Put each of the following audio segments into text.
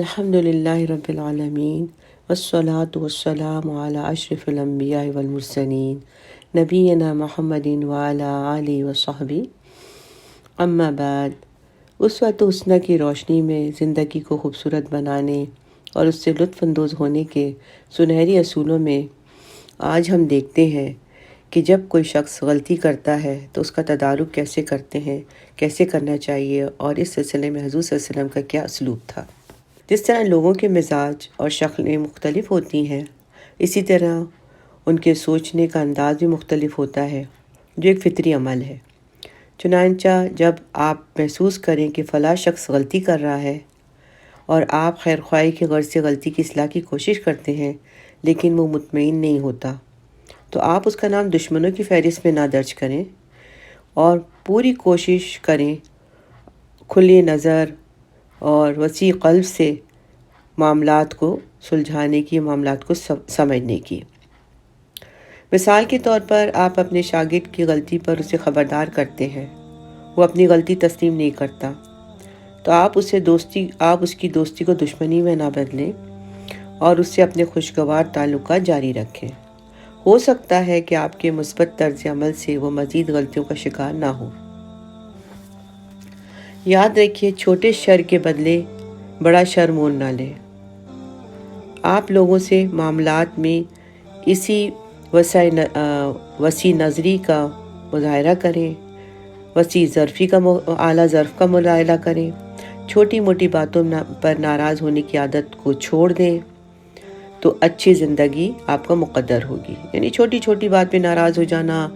الحمد للہ رب العالمین والصلاة والسلام علی اشرف الانبیاء والمرسلین نبینا محمد وعلی آلہ وصحبہ اما بعد۔ اسوۃ حسنہ کی روشنی میں زندگی کو خوبصورت بنانے اور اس سے لطف اندوز ہونے کے سنہری اصولوں میں آج ہم دیکھتے ہیں کہ جب کوئی شخص غلطی کرتا ہے تو اس کا تدارک کیسے کرتے ہیں، کیسے کرنا چاہیے، اور اس سلسلے میں حضور صلی اللہ علیہ وسلم کا کیا اسلوب تھا۔ جس طرح لوگوں کے مزاج اور شکلیں مختلف ہوتی ہیں، اسی طرح ان کے سوچنے کا انداز بھی مختلف ہوتا ہے، جو ایک فطری عمل ہے۔ چنانچہ جب آپ محسوس کریں کہ فلاں شخص غلطی کر رہا ہے اور آپ خیر خواہی کی غرض سے غلطی کی اصلاح کی کوشش کرتے ہیں لیکن وہ مطمئن نہیں ہوتا، تو آپ اس کا نام دشمنوں کی فہرست میں نہ درج کریں اور پوری کوشش کریں کھلی نظر اور وسیع قلب سے معاملات کو سلجھانے کی، معاملات کو سمجھنے کی۔ مثال کے طور پر آپ اپنے شاگرد کی غلطی پر اسے خبردار کرتے ہیں، وہ اپنی غلطی تسلیم نہیں کرتا، تو آپ اس کی دوستی کو دشمنی میں نہ بدلیں اور اس سے اپنے خوشگوار تعلقات جاری رکھیں۔ ہو سکتا ہے کہ آپ کے مثبت طرز عمل سے وہ مزید غلطیوں کا شکار نہ ہو۔ یاد رکھیے، چھوٹے شر کے بدلے بڑا شر مول نہ لیں۔ آپ لوگوں سے معاملات میں اسی وسیع نظری کا مظاہرہ کریں، اعلیٰ ظرف کا مظاہرہ کریں، چھوٹی موٹی باتوں پر ناراض ہونے کی عادت کو چھوڑ دیں تو اچھی زندگی آپ کا مقدر ہوگی۔ یعنی چھوٹی چھوٹی بات پہ ناراض ہو جانا،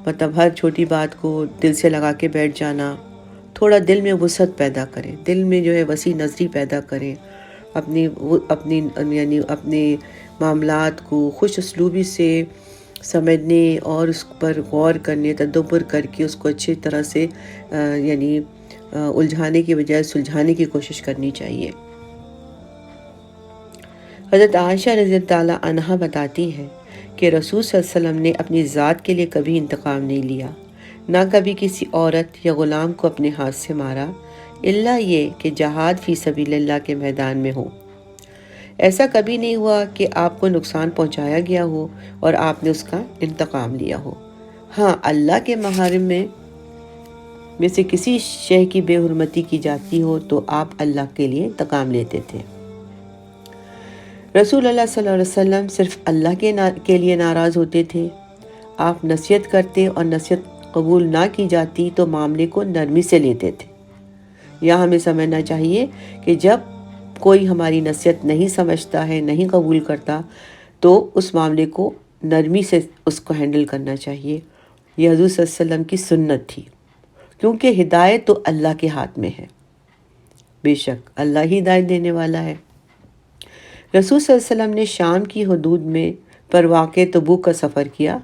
مطلب ہر چھوٹی بات کو دل سے لگا کے بیٹھ جانا، تھوڑا دل میں وسعت پیدا کریں، دل میں جو ہے وسیع نظری پیدا کریں، اپنے معاملات کو خوش اسلوبی سے سمجھنے اور اس پر غور کرنے، تدبر کر کے اس کو اچھی طرح سے الجھانے کی بجائے سلجھانے کی کوشش کرنی چاہیے۔ حضرت عائشہ رضی اللہ عنہا بتاتی ہیں کہ رسول صلی اللہ علیہ وسلم نے اپنی ذات کے لیے کبھی انتقام نہیں لیا، نہ کبھی کسی عورت یا غلام کو اپنے ہاتھ سے مارا، الا یہ کہ جہاد فی سبیل اللہ کے میدان میں ہو۔ ایسا کبھی نہیں ہوا کہ آپ کو نقصان پہنچایا گیا ہو اور آپ نے اس کا انتقام لیا ہو۔ ہاں، اللہ کے محارم میں سے کسی شے کی بے حرمتی کی جاتی ہو تو آپ اللہ کے لیے انتقام لیتے تھے۔ رسول اللہ صلی اللہ علیہ وسلم صرف اللہ کے لیے ناراض ہوتے تھے۔ آپ نصیحت کرتے اور نصیحت قبول نہ کی جاتی تو معاملے کو نرمی سے لیتے تھے۔ یہاں ہمیں سمجھنا چاہیے کہ جب کوئی ہماری نصیحت نہیں سمجھتا ہے، نہیں قبول کرتا، تو اس معاملے کو نرمی سے اس کو ہینڈل کرنا چاہیے۔ یہ حضور صلی اللہ علیہ وسلم کی سنت تھی، کیونکہ ہدایت تو اللہ کے ہاتھ میں ہے، بے شک اللہ ہی ہدایت دینے والا ہے۔ رسول صلی اللہ علیہ وسلم نے شام کی حدود میں پر واقع تبوک کا سفر کیا،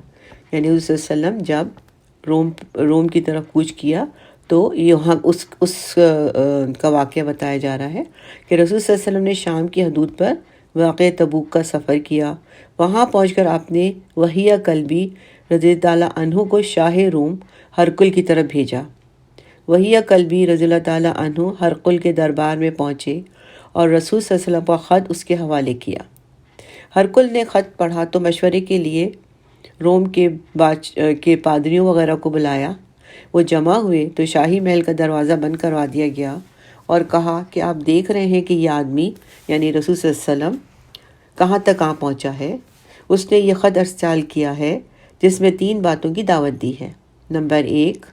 یعنی حضور صلی اللہ علیہ وسلم جب روم کی طرف کوچ کیا تو یہاں اس کا واقعہ بتایا جا رہا ہے کہ رسول صلی اللہ علیہ وسلم نے شام کی حدود پر واقع تبوک کا سفر کیا۔ وہاں پہنچ کر آپ نے وحیہ کلبی رضی اللہ عنہ کو شاہ روم ہرقل کی طرف بھیجا۔ وحیہ کلبی رضی اللہ تعالیٰ عنہ ہرقل کے دربار میں پہنچے اور رسول صلی اللہ علیہ وسلم کا خط اس کے حوالے کیا۔ ہرقل نے خط پڑھا تو مشورے کے لیے روم کے پادریوں وغیرہ کو بلایا۔ وہ جمع ہوئے تو شاہی محل کا دروازہ بند کروا دیا گیا اور کہا کہ آپ دیکھ رہے ہیں کہ یہ آدمی یعنی رسول صلی اللہ علیہ وسلم کہاں تک پہنچا ہے۔ اس نے یہ خط ارسال کیا ہے جس میں 3 باتوں کی دعوت دی ہے۔ نمبر 1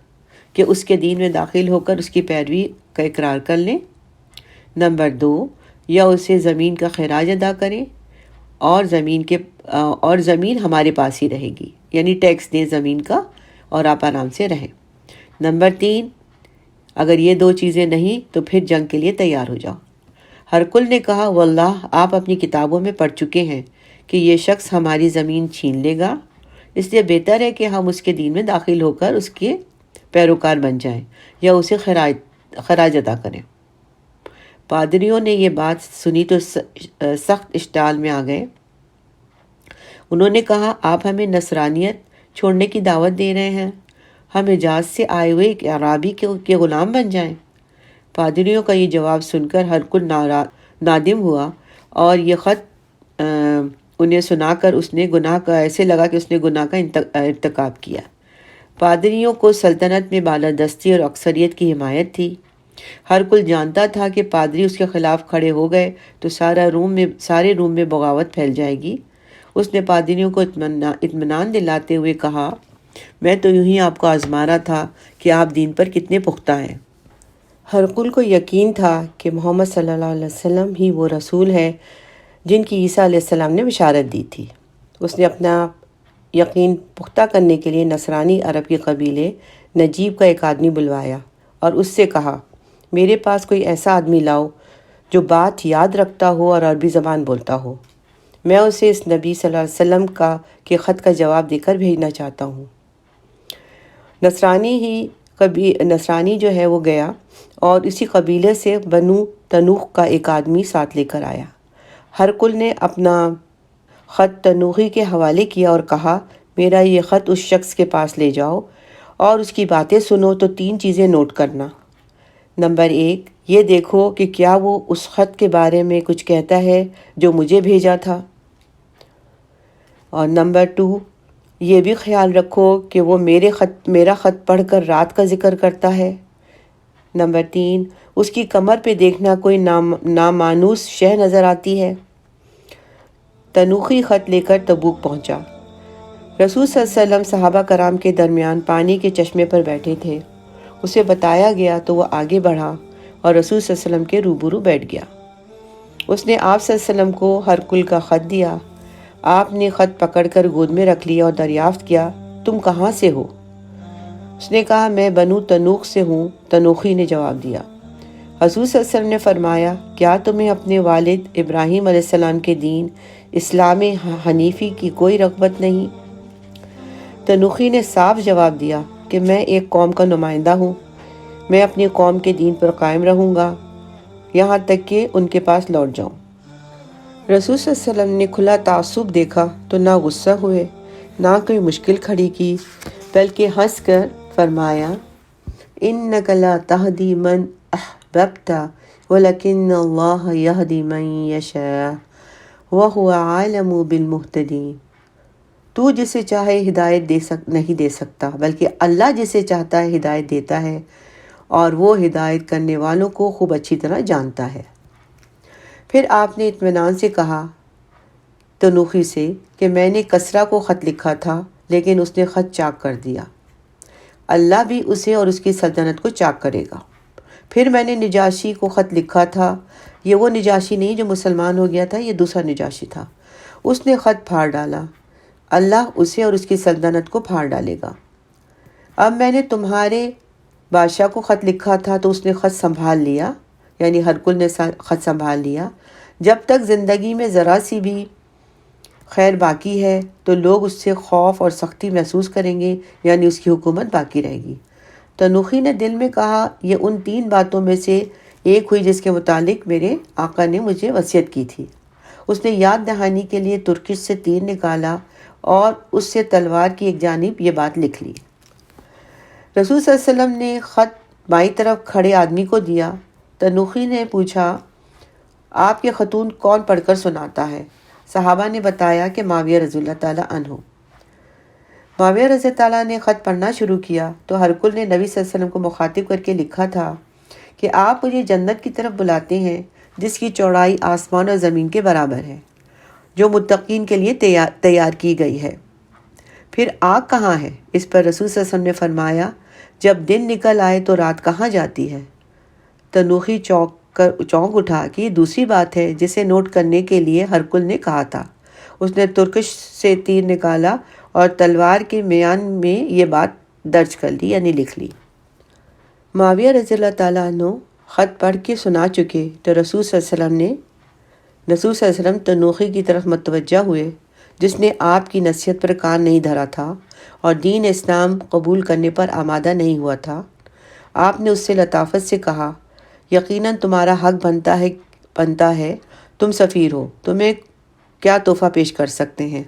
کہ اس کے دین میں داخل ہو کر اس کی پیروی کا اقرار کر لیں۔ نمبر 2 یا اسے زمین کا خراج ادا کریں اور زمین ہمارے پاس ہی رہے گی، یعنی ٹیکس دیں زمین کا اور آپ آرام سے رہیں۔ نمبر 3 اگر یہ 2 چیزیں نہیں تو پھر جنگ کے لیے تیار ہو جاؤ۔ ہرقل نے کہا، واللہ آپ اپنی کتابوں میں پڑھ چکے ہیں کہ یہ شخص ہماری زمین چھین لے گا، اس لیے بہتر ہے کہ ہم اس کے دین میں داخل ہو کر اس کے پیروکار بن جائیں یا اسے خراج ادا کریں۔ پادریوں نے یہ بات سنی تو سخت اشتعال میں آ گئے۔ انہوں نے کہا، آپ ہمیں نصرانیت چھوڑنے کی دعوت دے رہے ہیں، ہم حجاز سے آئے ہوئے ایک اعرابی کے غلام بن جائیں۔ پادریوں کا یہ جواب سن کر ہرقل نادم ہوا اور یہ خط انہیں سنا کر اس نے گناہ کا ایسے لگا کہ اس نے گناہ کا ارتکاب کیا۔ پادریوں کو سلطنت میں بالادستی اور اکثریت کی حمایت تھی۔ ہر کوئی جانتا تھا کہ پادری اس کے خلاف کھڑے ہو گئے تو سارے روم میں بغاوت پھیل جائے گی۔ اس نے پادریوں کو اطمینان دلاتے ہوئے کہا، میں تو یوں ہی آپ کو آزما رہا تھا کہ آپ دین پر کتنے پختہ ہیں۔ ہرقل کو یقین تھا کہ محمد صلی اللہ علیہ وسلم ہی وہ رسول ہے جن کی عیسیٰ علیہ السلام نے بشارت دی تھی۔ اس نے اپنا یقین پختہ کرنے کے لیے نصرانی عرب کے قبیلے نجیب کا ایک آدمی بلوایا اور اس سے کہا، میرے پاس کوئی ایسا آدمی لاؤ جو بات یاد رکھتا ہو اور عربی زبان بولتا ہو، میں اسے اس نبی صلی اللہ علیہ وسلم کے خط کا جواب دے کر بھیجنا چاہتا ہوں۔ نصرانی جو ہے وہ گیا اور اسی قبیلے سے بنو تنوخ کا ایک آدمی ساتھ لے کر آیا۔ ہرقل نے اپنا خط تنوخی کے حوالے کیا اور کہا، میرا یہ خط اس شخص کے پاس لے جاؤ اور اس کی باتیں سنو تو 3 چیزیں نوٹ کرنا۔ نمبر 1، یہ دیکھو کہ کیا وہ اس خط کے بارے میں کچھ کہتا ہے جو مجھے بھیجا تھا، اور نمبر 2، یہ بھی خیال رکھو کہ وہ میرا خط پڑھ کر رات کا ذکر کرتا ہے۔ نمبر 3، اس کی کمر پہ دیکھنا کوئی نامانوس شے نظر آتی ہے۔ تنوخی خط لے کر تبوک پہنچا۔ رسول صلی اللہ علیہ وسلم صحابہ کرام کے درمیان پانی کے چشمے پر بیٹھے تھے۔ اسے بتایا گیا تو وہ آگے بڑھا اور رسول صلی اللہ علیہ وسلم کے روبرو بیٹھ گیا۔ اس نے آپ صلی اللہ علیہ وسلم کو ہرقل کا خط دیا۔ آپ نے خط پکڑ کر گود میں رکھ لیا اور دریافت کیا، تم کہاں سے ہو؟ اس نے کہا، میں بنو تنوخ سے ہوں۔ تنوخی نے جواب دیا۔ حضور صلی اللہ علیہ وسلم نے فرمایا، کیا تمہیں اپنے والد ابراہیم علیہ السلام کے دین اسلام حنیفی کی کوئی رغبت نہیں؟ تنوخی نے صاف جواب دیا کہ میں ایک قوم کا نمائندہ ہوں، میں اپنی قوم کے دین پر قائم رہوں گا یہاں تک کہ ان کے پاس لوٹ جاؤں۔ رسول صلی اللہ علیہ وسلم نے کھلا تعصب دیکھا تو نہ غصہ ہوئے نہ کوئی مشکل کھڑی کی، بلکہ ہنس کر فرمایا، اِنَّكَ لَا تَهْدِي مَنْ أَحْبَبْتَ وَلَكِنَّ اللَّهَ يَهْدِي مَنْ يَشَاءُ وَهُوَ عَالِمُ بِالْمُهْتَدِينَ۔ تو جسے چاہے ہدایت نہیں دے سکتا، بلکہ اللہ جسے چاہتا ہے ہدایت دیتا ہے، اور وہ ہدایت کرنے والوں کو خوب اچھی طرح جانتا ہے۔ پھر آپ نے اطمینان سے کہا تنوخی سے کہ میں نے کسرا کو خط لکھا تھا لیکن اس نے خط چاک کر دیا، اللہ بھی اسے اور اس کی سلطنت کو چاک کرے گا۔ پھر میں نے نجاشی کو خط لکھا تھا، یہ وہ نجاشی نہیں جو مسلمان ہو گیا تھا، یہ دوسرا نجاشی تھا، اس نے خط پھاڑ ڈالا، اللہ اسے اور اس کی سلطنت کو پھاڑ ڈالے گا۔ اب میں نے تمہارے بادشاہ کو خط لکھا تھا تو اس نے خط سنبھال لیا، یعنی ہرقل نے خط سنبھال لیا۔ جب تک زندگی میں ذرا سی بھی خیر باقی ہے تو لوگ اس سے خوف اور سختی محسوس کریں گے، یعنی اس کی حکومت باقی رہے گی۔ تنوخی نے دل میں کہا، یہ ان 3 باتوں میں سے ایک ہوئی جس کے متعلق میرے آقا نے مجھے وصیت کی تھی۔ اس نے یاد دہانی کے لیے ترکش سے تیر نکالا اور اس سے تلوار کی ایک جانب یہ بات لکھ لی۔ رسول صلی اللہ علیہ وسلم نے خط بائیں طرف کھڑے آدمی کو دیا۔ تنوخی نے پوچھا، آپ کے خطوط کون پڑھ کر سناتا ہے؟ صحابہ نے بتایا کہ معاویہ رضی اللہ تعالیٰ عنہ۔ معاویہ رضی اللہ تعالیٰ نے خط پڑھنا شروع کیا تو ہرقل نے نبی صلی اللہ علیہ وسلم کو مخاطب کر کے لکھا تھا کہ آپ مجھے جنت کی طرف بلاتے ہیں جس کی چوڑائی آسمان اور زمین کے برابر ہے، جو متقین کے لیے تیار کی گئی ہے۔ پھر آگ کہاں ہے؟ اس پر رسول صلی اللہ علیہ وسلم نے فرمایا، جب دن نکل آئے تو رات کہاں جاتی ہے؟ تنوخی چونک اٹھا کہ یہ دوسری بات ہے جسے نوٹ کرنے کے لیے ہرقل نے کہا تھا۔ اس نے ترکش سے تیر نکالا اور تلوار کے میان میں یہ بات درج کر لی، یعنی لکھ لی۔ معاویہ رضی اللہ تعالیٰ عنہ خط پڑھ کے سنا چکے تو رسول صلی اللہ علیہ وسلم تنوخی کی طرف متوجہ ہوئے، جس نے آپ کی نصیحت پر کان نہیں دھرا تھا اور دین اسلام قبول کرنے پر آمادہ نہیں ہوا تھا۔ آپ نے اس سے لطافت سے کہا، یقیناً تمہارا حق بنتا ہے، تم سفیر ہو، تمہیں کیا تحفہ پیش کر سکتے ہیں؟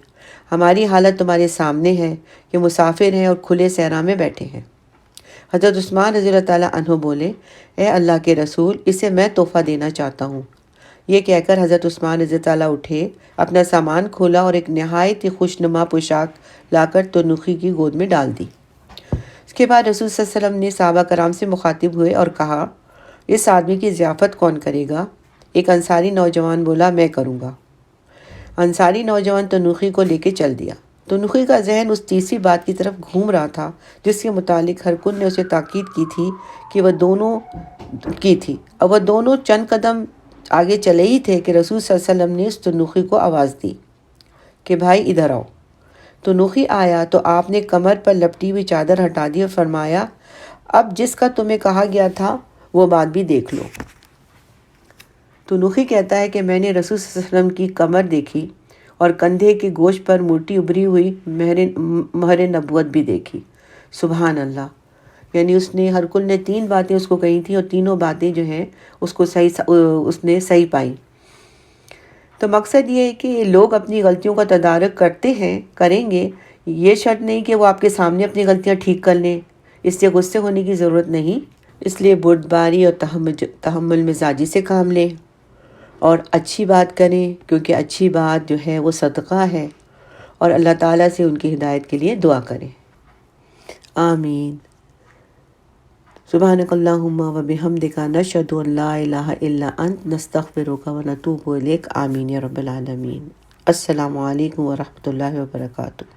ہماری حالت تمہارے سامنے ہے کہ مسافر ہیں اور کھلے صحرا میں بیٹھے ہیں۔ حضرت عثمان رضی اللہ تعالیٰ عنہ بولے، اے اللہ کے رسول، اسے میں تحفہ دینا چاہتا ہوں۔ یہ کہہ کر حضرت عثمان رضی اللہ عنہ اٹھے، اپنا سامان کھولا اور ایک نہایت ہی خوشنما پوشاک لا کر تنوخی کی گود میں ڈال دی۔ اس کے بعد رسول صلی اللہ علیہ وسلم نے صحابہ کرام سے مخاطب ہوئے اور کہا، اس آدمی کی ضیافت کون کرے گا؟ ایک انصاری نوجوان بولا، میں کروں گا۔ انصاری نوجوان تنوخی کو لے کے چل دیا۔ تنوخی کا ذہن اس تیسری بات کی طرف گھوم رہا تھا جس کے متعلق ہرکل نے اسے تاکید کی تھی کہ وہ دونوں چند قدم آگے چلے ہی تھے کہ رسول صلی اللہ علیہ وسلم نے اس تنوخی کو آواز دی کہ بھائی ادھر آؤ۔ تنوخی آیا تو آپ نے کمر پر لپٹی ہوئی چادر ہٹا دی اور فرمایا، اب جس کا تمہیں کہا گیا تھا وہ بات بھی دیکھ لو۔ تنوخی کہتا ہے کہ میں نے رسول صلی اللہ علیہ وسلم کی کمر دیکھی اور کندھے کے گوشت پر موٹی ابری ہوئی مہر نبوت بھی دیکھی۔ سبحان اللہ! یعنی ہرکل نے 3 باتیں اس کو کہی تھیں اور تینوں باتیں جو ہیں اس نے صحیح پائیں۔ تو مقصد یہ ہے کہ لوگ اپنی غلطیوں کا تدارک کریں گے، یہ شرط نہیں کہ وہ آپ کے سامنے اپنی غلطیاں ٹھیک کر لیں، اس سے غصے ہونے کی ضرورت نہیں۔ اس لیے بردباری اور تحمل مزاجی سے کام لیں اور اچھی بات کریں، کیونکہ اچھی بات جو ہے وہ صدقہ ہے، اور اللہ تعالیٰ سے ان کی ہدایت کے لیے دعا کریں۔ آمین۔ سبحانک اللہم و بحمدک نشہد ان لا الہ الا انت نستغفرک و نتوب الیک۔ آمین یا رب العالمین۔ السلام علیکم ورحمۃ اللہ وبرکاتہ۔